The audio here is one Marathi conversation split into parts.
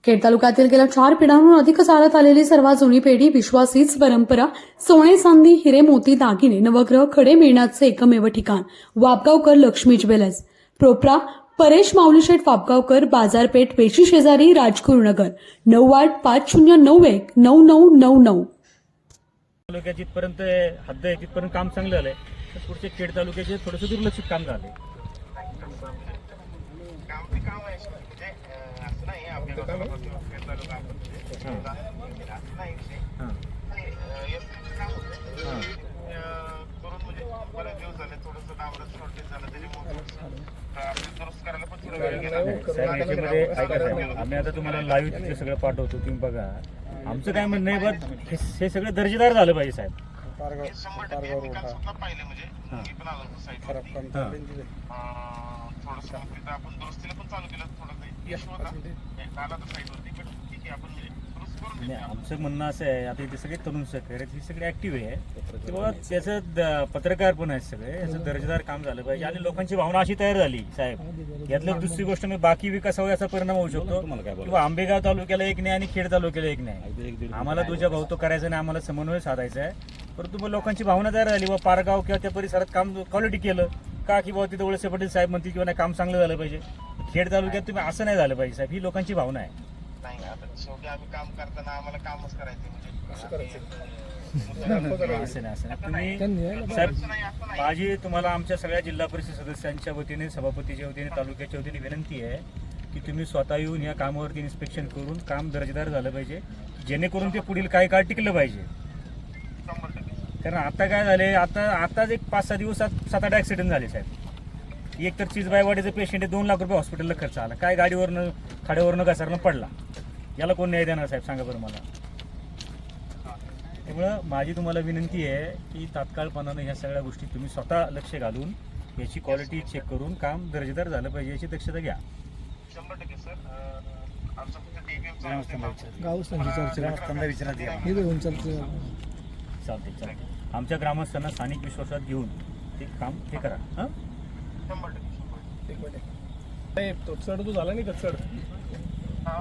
खेड तालुक्यातील गेल्या 4 पिढ्यांहून अधिक चालत आलेली सर्वात जुनी पेढी, विश्वास हीच परंपरा, सोने चांदी हिरे मोती दागिने नवग्रह खडे मिळण्याचे एकमेव ठिकाण वापगावकर लक्ष्मी ज्वेलर्स, प्रोप्रा परेश माऊलीशेठ वापगावकर, बाजारपेठ पेशी शेजारी, राजगुरुनगर, 9850919999. तालुक्यात जिथपर्यंत हद्द आहे तिथपर्यंत काम चांगलं झालंय. तर पुढचे खेड तालुक्याचे थोडंसं दुर्लक्षित काम झालंय. आम्ही आता तुम्हाला लाईव्ह तिथे सगळं पाठवतो, तुम्ही बघा. आमचं काय म्हणणं आहे, बघ हे सगळं दर्जेदार झालं पाहिजे साहेब. आमचं म्हणणं असं आहे, आता इथे सगळे तरुण सहकारी ही सगळे ऍक्टिव्ह आहे किंवा त्याचं पत्रकार पण आहेत सगळे, याचं दर्जेदार काम झालं पाहिजे आणि लोकांची भावना अशी तयार झाली साहेब. यातलं दुसरी गोष्ट म्हणजे बाकी विकासावर याचा परिणाम होऊ शकतो किंवा आंबेगाव तालुक्याला एक नाही आणि खेड तालुक्याला एक नाही. आम्हाला तुझ्या भाऊ तो करायचा नाही, आम्हाला समन्वय साधायचा आहे. परंतु मग लोकांची भावना तयार झाली, व पारगाव किंवा त्या परिसरात काम क्वालिटी केलं का, की बाबा तिथं वळसे पाटील साहेब म्हणतील किंवा नाही काम चांगलं झालं पाहिजे. खेड तालुक्यात तुम्ही असं नाही झालं पाहिजे साहेब, ही लोकांची भावना आहे. नाही, आता शेवटी आम्ही काम करताना आम्हाला कामच करायचं असं नाही. तुम्ही साहेब, माझी तुम्हाला आमच्या सगळ्या जिल्हा परिषद सदस्यांच्या वतीने, सभापतीच्या वतीने, तालुक्याच्या वतीने विनंती आहे की तुम्ही स्वतः येऊन या कामावरती इन्स्पेक्शन करून काम दर्जेदार झालं पाहिजे, जेणेकरून ते पुढील काही काळ टिकलं पाहिजे. कारण आता काय झाले, आताच एक 5-6 दिवसात 7-8 ऍक्सिडेंट झाले साहेब. एक तर चिजबाईवाडीचं पेशंट आहे, 2 लाख रुपये हॉस्पिटलला खर्च आला. काय गाडीवरनं खाड्यावरनं घसरणं पडला, याला कोण न्याय देणार साहेब, सांगा बरं मला. त्यामुळं माझी तुम्हाला विनंती आहे की तात्काळपणानं ह्या सगळ्या गोष्टी तुम्ही स्वतः लक्ष घालून याची क्वालिटी चेक करून काम दर्जेदार झालं पाहिजे याची दक्षता घ्या. 100% सर. आमचं फक्त चालते. आमच्या ग्रामस्थांना स्थानिक विश्वासात घेऊन ते काम हे करा. 100%. तो चढ जो झाला नाही का, चढ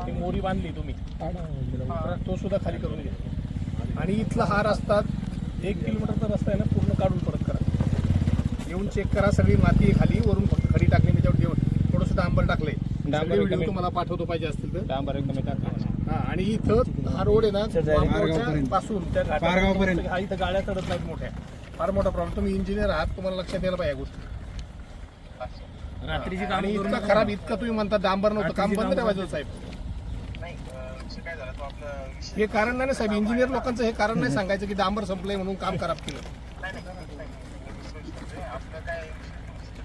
ती मोरी बांधली तुम्ही, तो सुद्धा खाली करून घ्या. आणि इथला हा रस्ता 1 किलोमीटरचा रस्ता आहे ना, पूर्ण काढून परत करा. येऊन चेक करा, सगळी माती आहे खाली, वरून फक्त खडी टाकली, त्याच्यावर घेऊन थोडंसं डांबर टाकले. व्हिडिओ तुम्हाला पाठवतो पाहिजे असतील तर. डांबर एकदम टाकला. आणि इथं हा रोड आहे ना, पासून त्या घाटापर्यंत हा, इथं गाड्या चढत नाहीत मोठ्या. फार मोठा प्रॉब्लेम. तुम्ही इंजिनियर आहात, तुम्हाला लक्षात द्यायला पाहिजे या गोष्टी. रात्रीची काम आणि इतका खराब, इतका तुम्ही म्हणता डांबर नव्हतं, काम बंद ठेवायचं साहेब. नाही, काय झालं तो आपलं हे कारण नाही ना साहेब, इंजिनियर लोकांचं हे कारण नाही सांगायचं की डांबर संपलंय म्हणून काम खराब केलं. आपलं काय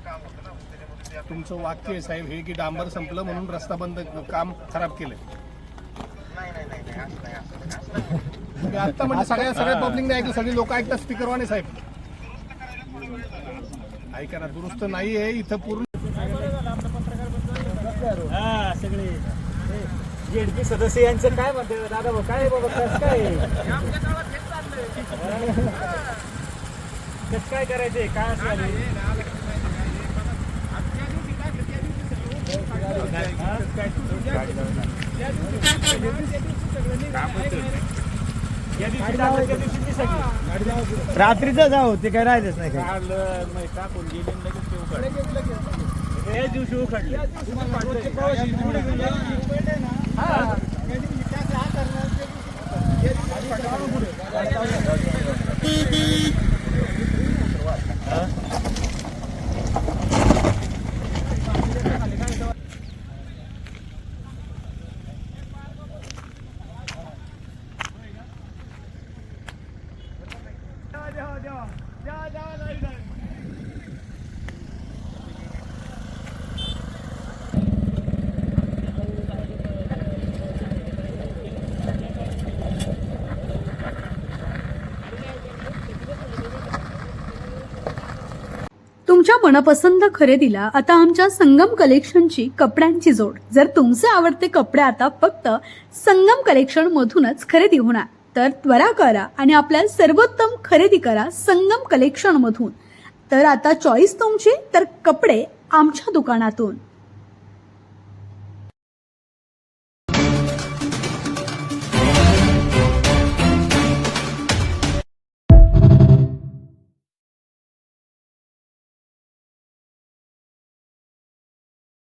काम होतं ना, त्याच्यामध्ये तुमचं वाक्य आहे साहेब हे की डांबर संपलं म्हणून रस्ता बंद, काम खराब केलं. नाही, आता म्हणजे सगळ्या पब्लिकने ऐकलं, सगळी लोक ऐकतात स्पीकरवाने साहेब. ऐका ना, दुरुस्त नाही आहे इथं पूर्ण. सगळे जेडपी सदस्य यांचं काय म्हणते दादा भाऊ, काय बाबा कसं काय करायचंय, काय असं रात्रीचं जाऊ, ते काय राहिलंच नाही. टाकून गेले लगेच दिवशी उखडले. तुमच्या मनपसंत खरेदीला आता आमच्या संगम कलेक्शनची कपड्यांची जोड. जर तुमचे आवडते कपडे आता फक्त संगम कलेक्शन मधूनच खरेदी होणार, तर त्वरा करा आणि आपल्या सर्वोत्तम खरेदी करा संगम कलेक्शन मधून. तर आता चॉईस तुमची, तर कपडे आमच्या दुकानातून.